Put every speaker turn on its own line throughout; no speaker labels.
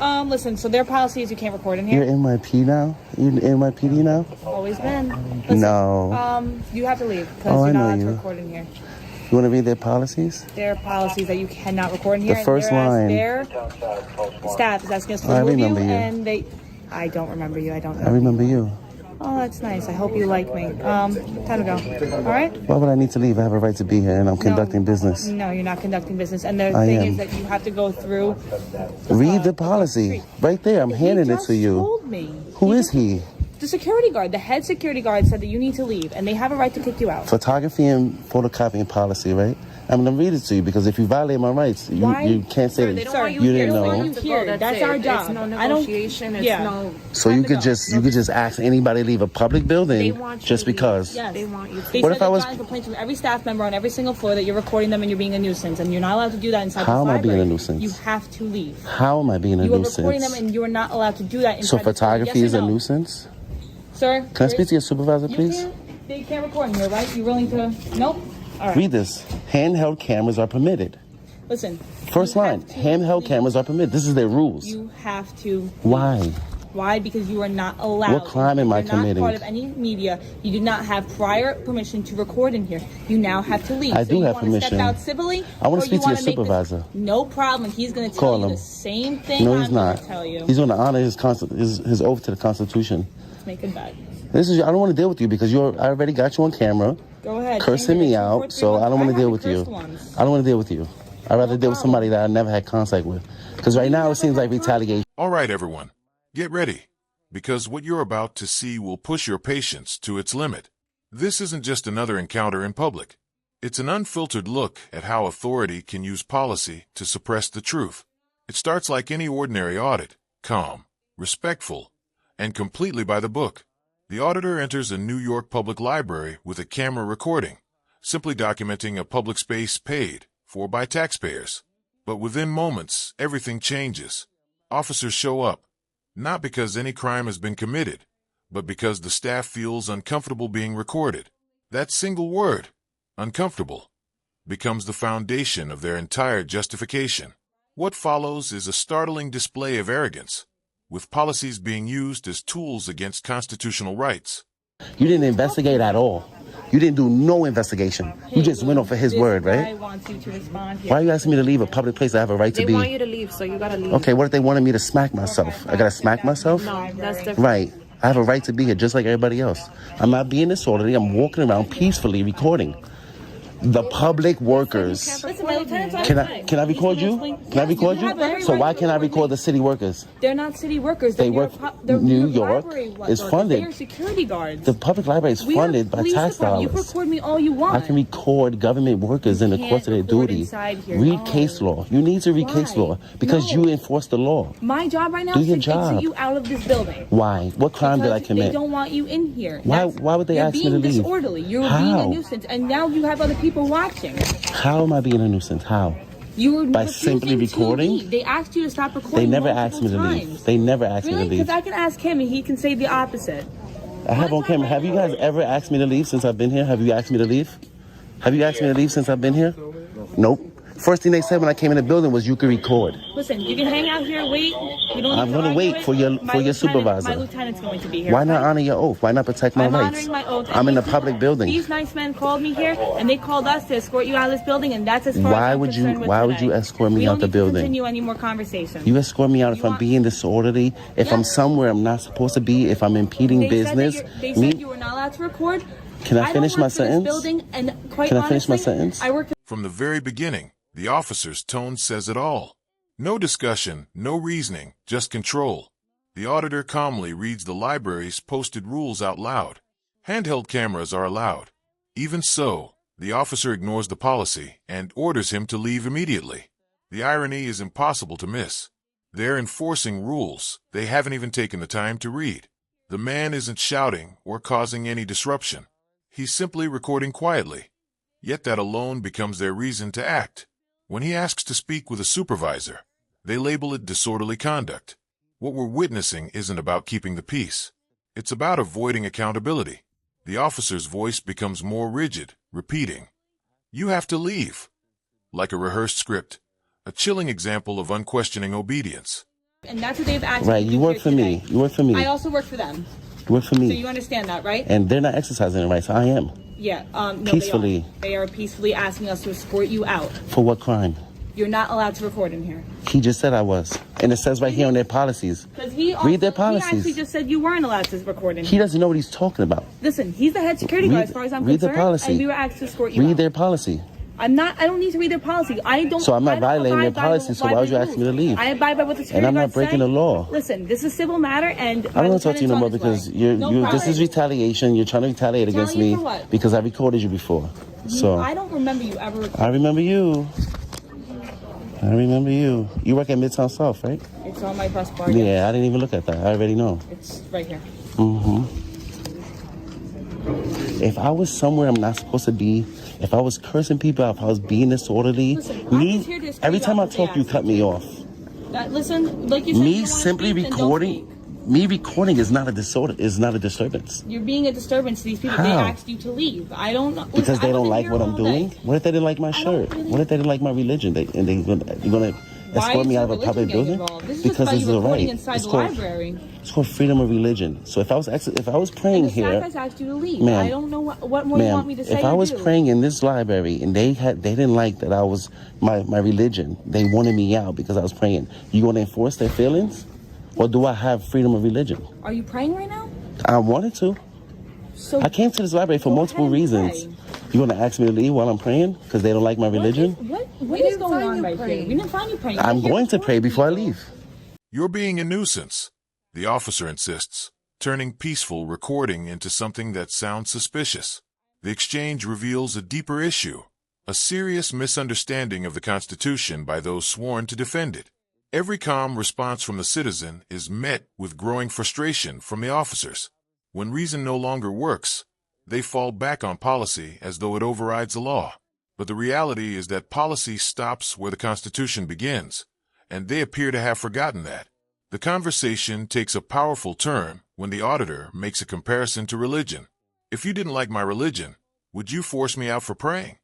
Listen, so their policy is you can't record in here.
You're NYPD now? You're NYPD now?
Always been. Listen,
no.
You have to leave because you're not allowed to record in here.
You want to read their policies?
Their policies that you cannot record in here.
The first line.
Their staff is asking us for a review, and I don't remember you. I
remember you.
Oh, that's nice. I hope you like me. Time to go. All right?
Why would I need to leave? I have a right to be here, and I'm conducting business.
No, you're not conducting business. And the thing is that you have to go through.
Read the policy right there. I'm handing it to you.
He told me.
Who is he?
The security guard, the head security guard said that you need to leave, and they have a right to kick you out.
Photography and photocopying policy, right? I'm going to read it to you because if you violate my rights, you can't say that you didn't know.
That's our job.
It's no negotiation. No.
So you could just ask anybody to leave a public building just because.
Yes.
They want you to.
They
what
said
if I was
complaints from every staff member on every single floor that you're recording them and you're being a nuisance, and you're not allowed to do that inside the library.
How am I being a nuisance?
You have to leave.
How am I being a nuisance?
You are recording them and you are not allowed to do that inside.
So photography is a nuisance?
Sir,
can I speak to your supervisor, please?
They can't record in here, right? You willing to? Nope. All right.
Read this. Handheld cameras are permitted.
Listen.
First line. Handheld cameras are permitted. This is their rules.
You have to.
Why?
Why? Because you are not allowed.
What crime am I committing?
You're not part of any media. You do not have prior permission to record in here. You now have to leave.
I do have permission.
Step out civilly.
I want to speak to your supervisor.
No problem. He's going to tell you the same thing.
No, he's not.
Tell you.
He's going to honor his oath to the Constitution.
Let's make it bad.
I don't want to deal with you because I already got you on camera.
Go ahead.
Cursing me out, so I don't want to deal with you. I don't want to deal with you. I'd rather deal with somebody that I never had contact with. Because right now it seems like retaliation.
All right, everyone. Get ready. Because what you're about to see will push your patience to its limit. This isn't just another encounter in public. It's an unfiltered look at how authority can use policy to suppress the truth. It starts like any ordinary audit, calm, respectful, and completely by the book. The auditor enters a New York public library with a camera recording, simply documenting a public space paid for by taxpayers. But within moments, everything changes. Officers show up, not because any crime has been committed, but because the staff feels uncomfortable being recorded. That single word, uncomfortable, becomes the foundation of their entire justification. What follows is a startling display of arrogance, with policies being used as tools against constitutional rights.
You didn't investigate at all. You didn't do no investigation. You just went off of his word, right?
I want you to respond here.
Why are you asking me to leave a public place I have a right to be?
They want you to leave, so you gotta leave.
Okay, what if they wanted me to smack myself? I gotta smack myself?
No, that's different.
Right. I have a right to be here just like everybody else. I'm not being disorderly. I'm walking around peacefully recording. The public workers. Can I record you? Can I record you? So why can't I record the city workers?
They're not city workers.
They work. New York is funded.
They're security guards.
The public library is funded by tax dollars.
You record me all you want.
I can record government workers in the course of their duty. Read case law. You need to read case law because you enforce the law.
My job right now is to exit you out of this building.
Why? What crime did I commit?
They don't want you in here.
Why would they ask me to leave?
You're being disorderly. You're being a nuisance, and now you have other people watching.
How am I being a nuisance? How?
You were
by simply recording.
They asked you to stop recording.
They never asked me to leave. They never asked me to leave.
Because I can ask him and he can say the opposite.
I have on camera. Have you guys ever asked me to leave since I've been here? Have you asked me to leave? Have you asked me to leave since I've been here? Nope. First thing they said when I came in the building was you can record.
Listen, you can hang out here, wait.
I'm going to wait for your supervisor.
My lieutenant's going to be here.
Why not honor your oath? Why not protect my rights?
I'm honoring my oath.
I'm in a public building.
These nice men called me here, and they called us to escort you out of this building, and that's as far as I'm concerned with
Why would you escort me out the building?
We don't continue any more conversation.
You escort me out if I'm being disorderly, if I'm somewhere I'm not supposed to be, if I'm impeding business.
They said you were not allowed to record.
Can I finish my sentence?
Can
I finish my sentence?
From the very beginning, the officer's tone says it all. No discussion, no reasoning, just control. The auditor calmly reads the library's posted rules out loud. Handheld cameras are allowed. Even so, the officer ignores the policy and orders him to leave immediately. The irony is impossible to miss. They're enforcing rules they haven't even taken the time to read. The man isn't shouting or causing any disruption. He's simply recording quietly. Yet that alone becomes their reason to act. When he asks to speak with a supervisor, they label it disorderly conduct. What we're witnessing isn't about keeping the peace. It's about avoiding accountability. The officer's voice becomes more rigid, repeating, "You have to leave," like a rehearsed script, a chilling example of unquestioning obedience.
And that's what they've asked.
Right, you work for me. You work for me.
I also work for them.
You work for me.
So you understand that, right?
And they're not exercising their rights. I am.
Yeah. No,
peacefully.
They are peacefully asking us to escort you out.
For what crime?
You're not allowed to record in here.
He just said I was. And it says right here on their policies. Read their policies.
He actually just said you weren't allowed to record in here.
He doesn't know what he's talking about.
Listen, he's the head security guard as far as I'm concerned.
Read the policy.
And we were asked to escort you out.
Read their policy.
I don't need to read their policy.
So I'm not violating their policy, so why would you ask me to leave?
I abide by what the security
and I'm not breaking the law.
Listen, this is a civil matter, and
I don't want to talk to you no more because this is retaliation. You're trying to retaliate against me because I recorded you before. So
I don't remember you ever recording.
I remember you. I remember you. You work at Midtown South, right?
It's on my bus bar.
Yeah, I didn't even look at that. I already know.
It's right here.
If I was somewhere I'm not supposed to be, if I was cursing people out, if I was being disorderly, every time I talk, you cut me off.
Listen, like you said,
me simply recording. Me recording is not a disorder. Is not a disturbance.
You're being a disturbance to these people.
How?
They asked you to leave. I don't know.
Because they don't like what I'm doing. What if they didn't like my shirt? What if they didn't like my religion? You're gonna escort me out of a public building? Because it's a right. It's called freedom of religion. So if I was praying here,
the staff asked you to leave.
Ma'am,
I don't know what more you want me to say.
If I was praying in this library and they didn't like that I was my religion, they wanted me out because I was praying. You gonna enforce their feelings? Or do I have freedom of religion?
Are you praying right now?
I wanted to.
So
I came to this library for multiple reasons. You want to ask me to leave while I'm praying because they don't like my religion?
What is going on right here? We didn't find you praying.
I'm going to pray before I leave.
You're being a nuisance, the officer insists, turning peaceful recording into something that sounds suspicious. The exchange reveals a deeper issue, a serious misunderstanding of the Constitution by those sworn to defend it. Every calm response from the citizen is met with growing frustration from the officers. When reason no longer works, they fall back on policy as though it overrides the law. But the reality is that policy stops where the Constitution begins, and they appear to have forgotten that. The conversation takes a powerful turn when the auditor makes a comparison to religion. If you didn't like my religion, would you force me out for praying?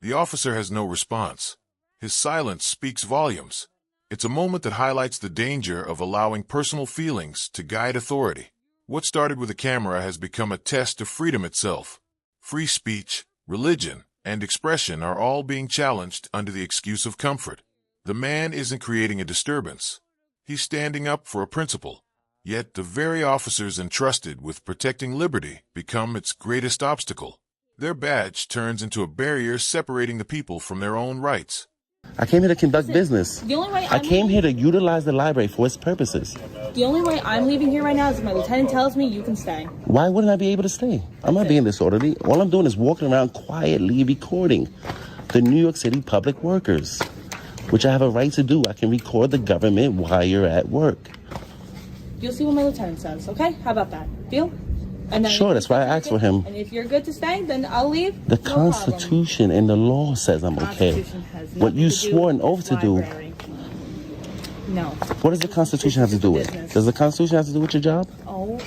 The officer has no response. His silence speaks volumes. It's a moment that highlights the danger of allowing personal feelings to guide authority. What started with a camera has become a test of freedom itself. Free speech, religion, and expression are all being challenged under the excuse of comfort. The man isn't creating a disturbance. He's standing up for a principle. Yet the very officers entrusted with protecting liberty become its greatest obstacle. Their badge turns into a barrier separating the people from their own rights.
I came here to conduct business.
The only way
I came here to utilize the library for its purposes.
The only way I'm leaving here right now is if my lieutenant tells me you can stay.
Why wouldn't I be able to stay? I'm not being disorderly. All I'm doing is walking around quietly recording the New York City public workers, which I have a right to do. I can record the government while you're at work.
You'll see what my lieutenant says, okay? How about that? Deal? And then
sure, that's why I asked for him.
And if you're good to stay, then I'll leave.
The Constitution and the law says I'm okay. What you swore an oath to do.
No.
What does the Constitution have to do with it? Does the Constitution have to do with your job?
Oh.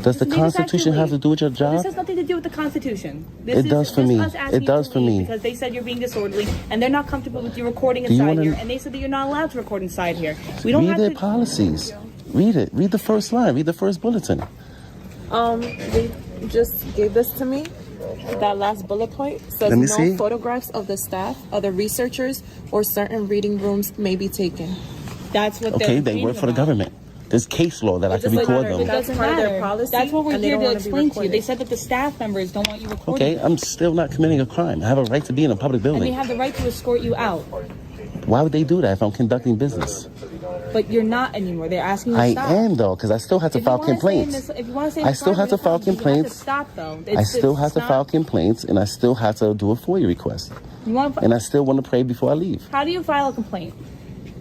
Does the Constitution have to do with your job?
This has nothing to do with the Constitution.
It does for me. It does for me.
Because they said you're being disorderly, and they're not comfortable with you recording inside here, and they said that you're not allowed to record inside here. We don't have to...
Read their policies. Read it. Read the first line. Read the first bulletin.
They just gave this to me. That last bullet point says no photographs of the staff, other researchers, or certain reading rooms may be taken.
That's what
they work for the government. There's case law that I can record them.
It doesn't matter. Their policy, that's what we're here to explain to you. They said that the staff members don't want you recording.
Okay, I'm still not committing a crime. I have a right to be in a public building.
And they have the right to escort you out.
Why would they do that if I'm conducting business?
But you're not anymore. They're asking you to stop.
I am, though, because I still have to file complaints.
If you want to say
I still have to file complaints.
Stop, though.
I still have to file complaints, and I still have to do a FOIA request. And I still want to pray before I leave.
How do you file a complaint?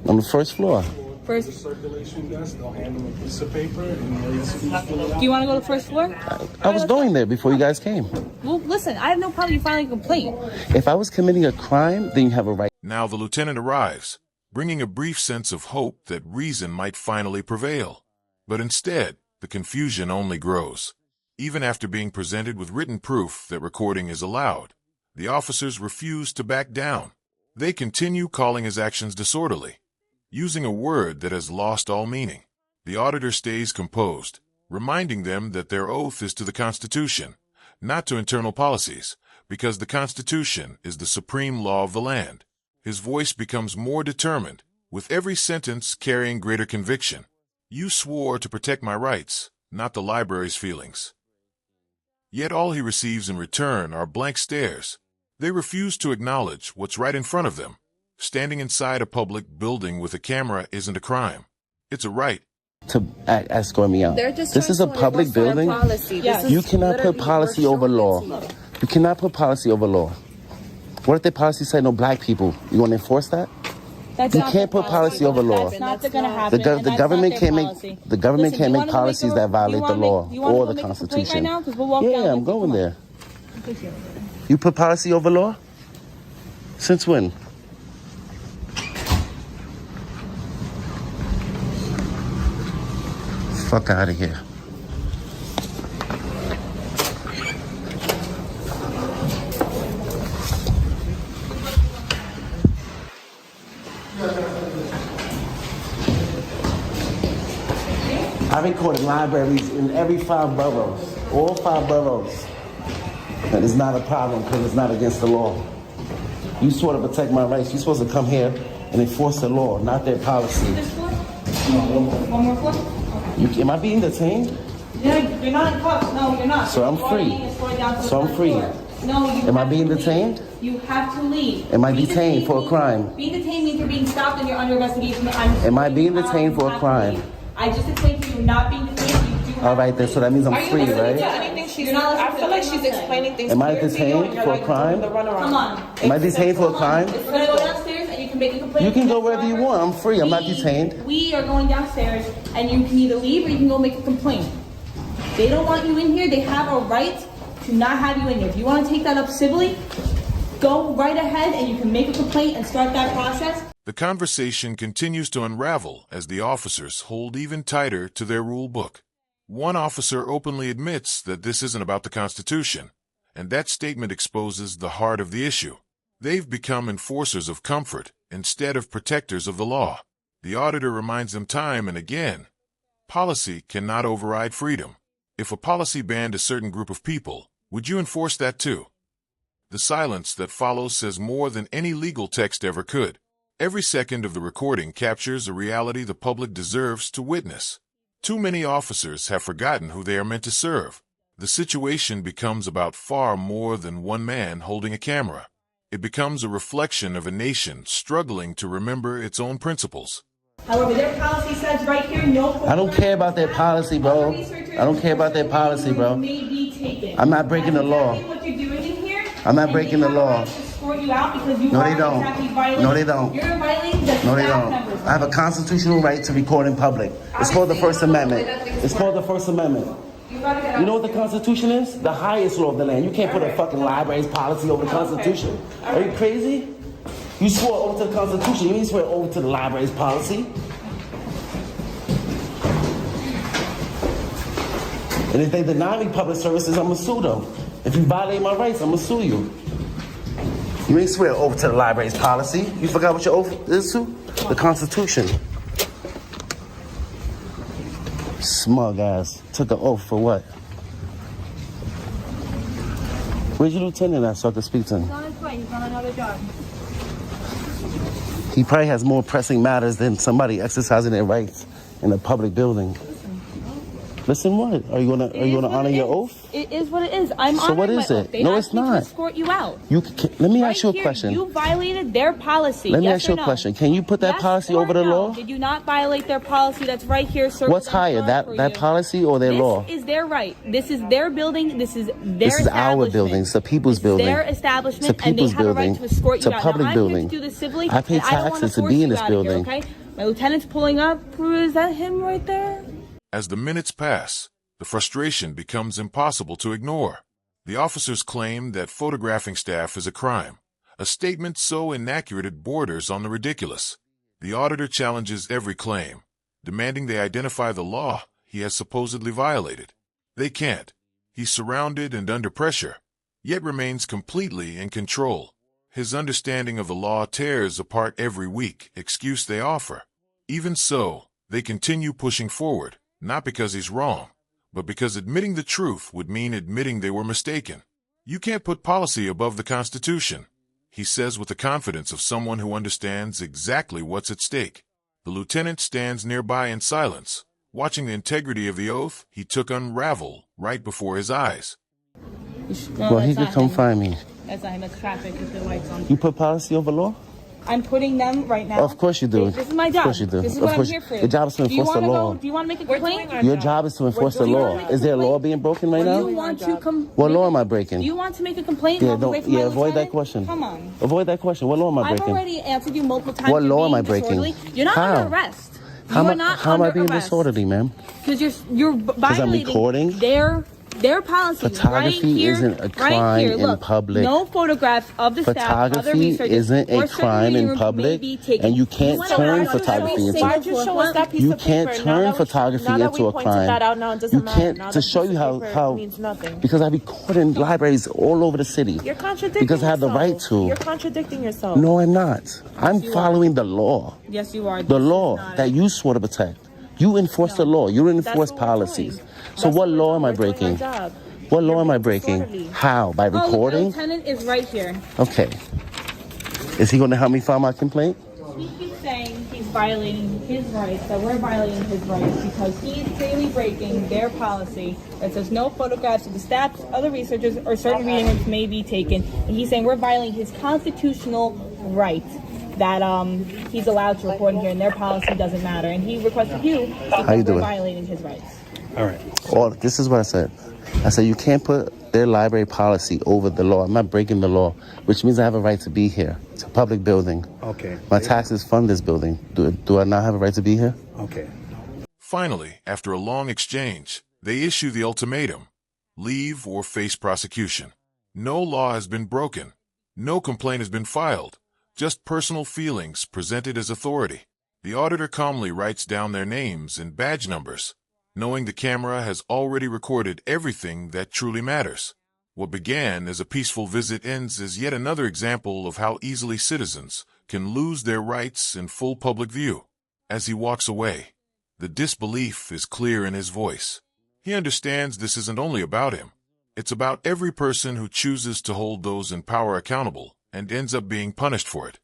On the first floor.
First
circulation desk, they'll hand them a piece of paper and
do you want to go to the first floor?
I was going there before you guys came.
Well, listen, I have no problem you filing a complaint.
If I was committing a crime, then you have a right.
Now the lieutenant arrives, bringing a brief sense of hope that reason might finally prevail. But instead, the confusion only grows. Even after being presented with written proof that recording is allowed, the officers refuse to back down. They continue calling his actions disorderly. using a word that has lost all meaning. The auditor stays composed, reminding them that their oath is to the Constitution, not to internal policies, because the Constitution is the supreme law of the land. His voice becomes more determined, with every sentence carrying greater conviction. You swore to protect my rights, not the library's feelings. Yet all he receives in return are blank stares. They refuse to acknowledge what's right in front of them. Standing inside a public building with a camera isn't a crime. It's a right.
To escort me out. This is a public building.
Yes.
You cannot put policy over law. You cannot put policy over law. What if the policy say no black people? You want to enforce that?
That's
You
not
can't
the
put policy over law.
That's not going to happen.
The government can't make policies that violate the law or the
Constitution.
Constitution.
Right now? 'Cause we'll walk down
Yeah, I'm
with you.
going
Come
there.
on.
You put policy over law? Since when? Fuck out of here. I recorded libraries in every 5 boroughs, all 5 boroughs. And it's not a problem because it's not against the law. You swore to protect my rights. You're supposed to come here and enforce the law, not their policy.
One more floor?
Am I being detained?
No, you're not in cuffs. No, you're not.
So I'm free. So I'm free.
No, you
Am I
have
being
to
detained?
leave. You have to leave.
Am I
Being
detained for a
means-
crime?
Being detained means you're being stopped and you're under investigation.
Am I being detained for a crime?
I just explained to you, you're not being detained. You do have
All right,
to
then,
leave.
so that means I'm
Are you
free,
listening
right?
to anything she's
You're not
I
listening
feel
to
like she's
anything.
explaining things
Am I
clear to you,
detained
and you're
for a
like
crime?
doing the runaround.
Come on.
Am I detained for a crime?
We're going to go downstairs and you can make a complaint.
You can go wherever you want. I'm free. I'm not
We-
detained.
We are going downstairs and you can either leave or you can go make a complaint. They don't want you in here. They have a right to not have you in here. If you want to take that up civilly, go right ahead and you can make a complaint and start that process.
The conversation continues to unravel as the officers hold even tighter to their rule book. One officer openly admits that this isn't about the Constitution, and that statement exposes the heart of the issue. They've become enforcers of comfort instead of protectors of the law. The auditor reminds them time and again, policy cannot override freedom. If a policy banned a certain group of people, would you enforce that too? The silence that follows says more than any legal text ever could. Every second of the recording captures a reality the public deserves to witness. Too many officers have forgotten who they are meant to serve. The situation becomes about far more than one man holding a camera. It becomes a reflection of a nation struggling to remember its own principles.
However, their policy says right here, no.
I don't care about their policy, bro. I don't care about their policy, bro.
May be taken.
I'm not breaking the law.
That's exactly what you're doing in here.
I'm not
And
breaking
they
the
have a
law.
right to escort you out because you
No,
are
they don't.
exactly violating.
No, they don't.
You're violating the
No, they
staff
don't.
members.
I have a constitutional right to record in public. It's called the First Amendment. It's called the First Amendment.
You gotta get out.
You know what the Constitution is? The highest law of the land. You can't put a fucking library's policy over the Constitution. Are you crazy? You swore over to the Constitution. You didn't swear over to the library's policy. And if they deny me public services, I'm gonna sue them. If you violate my rights, I'm gonna sue you. You ain't swear over to the library's policy. You forgot what your oath is to? The Constitution. Smug ass. Took an oath for what? Where's your lieutenant at so I can speak to him?
He's on his way. He's on another job.
He probably has more pressing matters than somebody exercising their rights in a public building. Listen, what? Are you gonna honor your oath?
It is what it is. I'm
So what
honoring
is
my
it?
oath. They
No,
asked
it's
me
not.
to escort you out.
Let me ask you a
Right here,
question.
You violated their policy.
Let me
yes
ask you
or
a
no?
question. Can you put that
Yes
policy
or
over the
no?
law?
Did you not violate their policy that's right here? circled
What's
on
higher,
front for
that
you?
policy or their law?
This is their right. This is their building. This is their
This is our
establishment.
building. It's the people's
This is
building.
their establishment,
It's a
and they
people's
have a right
building.
to escort
It's
you
a
out.
public
Now, I'm
building.
here to do this civilly.
I pay
and I don't wanna
taxes to
force
be in
you
this
out of here,
building.
okay? My lieutenant's pulling up. Is that him right there?
As the minutes pass, the frustration becomes impossible to ignore. The officers claim that photographing staff is a crime, a statement so inaccurate it borders on the ridiculous. The auditor challenges every claim, demanding they identify the law he has supposedly violated. They can't. He's surrounded and under pressure, yet remains completely in control. His understanding of the law tears apart every weak excuse they offer. Even so, they continue pushing forward, not because he's wrong, but because admitting the truth would mean admitting they were mistaken. You can't put policy above the Constitution, he says with the confidence of someone who understands exactly what's at stake. The lieutenant stands nearby in silence, watching the integrity of the oath he took unravel right before his eyes.
Well, he could come find me.
That's not him. That's traffic. If the lights on.
You put policy over law?
I'm putting them right now.
Of course you do.
This is my job.
Of course you do.
This is what I'm here for.
Your job is to enforce the law.
Do you want to make a complaint?
Your job is to enforce the law. Is there a law being broken right now?
Do you want to come?
What law am I breaking?
Do you want to make a complaint?
Yeah,
Avoid
avoid that question.
Come on.
Avoid that question. What law am I
I've
breaking?
already answered you multiple times.
What law am I breaking?
You're not
How?
under arrest.
How am I being
arrest.
disorderly, ma'am?
Because you're violating
recording?
their policies.
Photography
right here,
isn't a crime
right here.
in
Look,
public.
No photographs of the staff, other
Photography
researchers,
isn't
or
a
certain
crime in
rooms
public,
may be taken.
and you can't turn photography into.
Why'd you show us that piece
You
of
can't
paper?
turn photography
now that
into
we
a
pointed
crime.
that out, now it doesn't
You
matter.
can't
Now
to
that
show
piece
you
of paper
how
means nothing.
because I record in libraries all over the city.
You're contradicting
because I have the right
yourself.
to.
You're contradicting yourself.
No, I'm not. I'm following the law.
Yes, you are.
The law that you swore to protect. You enforce the law. You enforce
what we're
policies.
doing.
So
That's
what
what
law
we're
am I
doing. We're doing
breaking?
our job.
What law am I
being
breaking?
disorderly.
How? By
The
recording?
lieutenant is right here.
Okay. Is he going to help me file my complaint?
He keeps saying he's violating his rights, that we're violating his rights because he's clearly breaking their policy that says no photographs of the staff, other researchers, or certain reading rooms may be taken. And he's saying we're violating his constitutional right that he's allowed to record in here, and their policy doesn't matter. And he requested you because
How you
we're
doing?
violating his rights.
All right.
Well, this is what I said. I said you can't put their library policy over the law. I'm not breaking the law, which means I have a right to be here. It's a public building.
Okay.
My taxes fund this building. Do I not have a right to be here?
Okay.
Finally, after a long exchange, they issue the ultimatum: leave or face prosecution. No law has been broken. No complaint has been filed. Just personal feelings presented as authority. The auditor calmly writes down their names and badge numbers, knowing the camera has already recorded everything that truly matters. What began as a peaceful visit ends as yet another example of how easily citizens can lose their rights in full public view. As he walks away, the disbelief is clear in his voice. He understands this isn't only about him. It's about every person who chooses to hold those in power accountable and ends up being punished for it.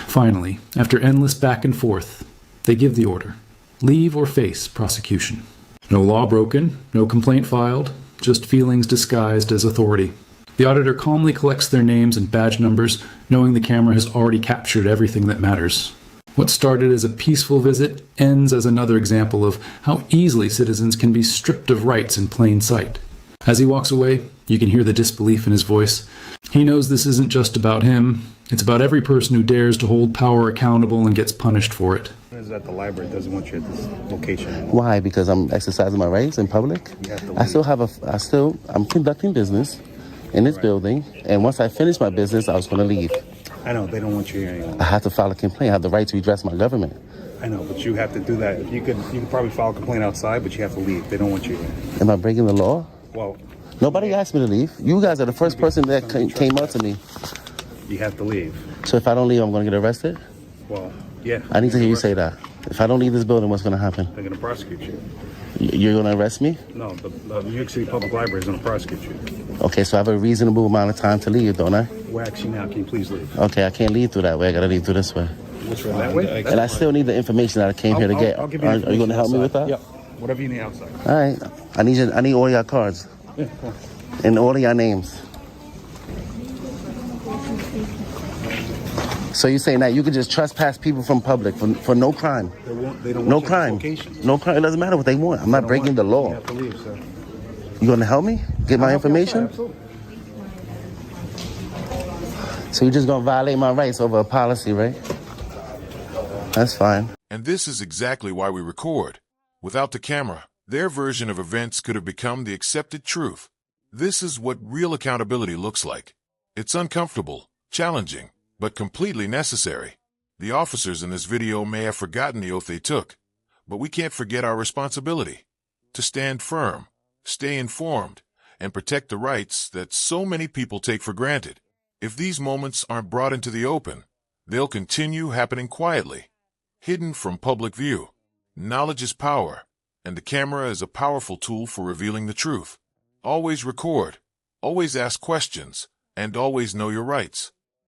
Finally, after endless back and forth, they give the order: leave or face prosecution. No law broken, no complaint filed, just feelings disguised as authority. The auditor calmly collects their names and badge numbers, knowing the camera has already captured everything that matters. What started as a peaceful visit ends as another example of how easily citizens can be stripped of rights in plain sight. As he walks away, you can hear the disbelief in his voice. He knows this isn't just about him. It's about every person who dares to hold power accountable and gets punished for it.
Is that the library doesn't want you at this location anymore?
Why? Because I'm exercising my rights in public?
You have to leave.
I'm conducting business in this building, and once I finish my business, I was going to leave.
I know, they don't want you here anymore.
I have to file a complaint. I have the right to redress my government.
I know, but you have to do that. You could probably file a complaint outside, but you have to leave. They don't want you here.
Am I breaking the law?
Well,
Nobody asked me to leave. You guys are the first person that came up to me.
you have to leave.
So if I don't leave, I'm going to get arrested?
Well, yeah.
I need to hear you say that. If I don't leave this building, what's going to happen?
They're going to prosecute you.
You're going to arrest me?
No, the New York City Public Library is going to prosecute you.
Okay, so I have a reasonable amount of time to leave, don't I?
We're actually now. Can you please leave?
Okay, I can't leave through that way. I got to leave through this way.
Which way? That way?
And I still need the information that I came here to get.
I'll give you
Are you going to help me with that?
Yep. Whatever you need outside.
All right. I need all your cards.
Yeah, cool.
And all of your names. So you're saying that you could just trespass people from public for no crime?
They don't want
No
you at
crime.
this location.
No crime. It doesn't matter what they want. I'm not breaking the
You
law.
have to leave, sir.
You going to help me get my
I'll help you
information?
outside, absolutely.
So you're just going to violate my rights over a policy, right? That's fine.
And this is exactly why we record. Without the camera, their version of events could have become the accepted truth. This is what real accountability looks like. It's uncomfortable, challenging, but completely necessary. The officers in this video may have forgotten the oath they took, but we can't forget our responsibility to stand firm, stay informed, and protect the rights that so many people take for granted. If these moments aren't brought into the open, they'll continue happening quietly, hidden from public view. Knowledge is power, and the camera is a powerful tool for revealing the truth. Always record, always ask questions, and always know your rights.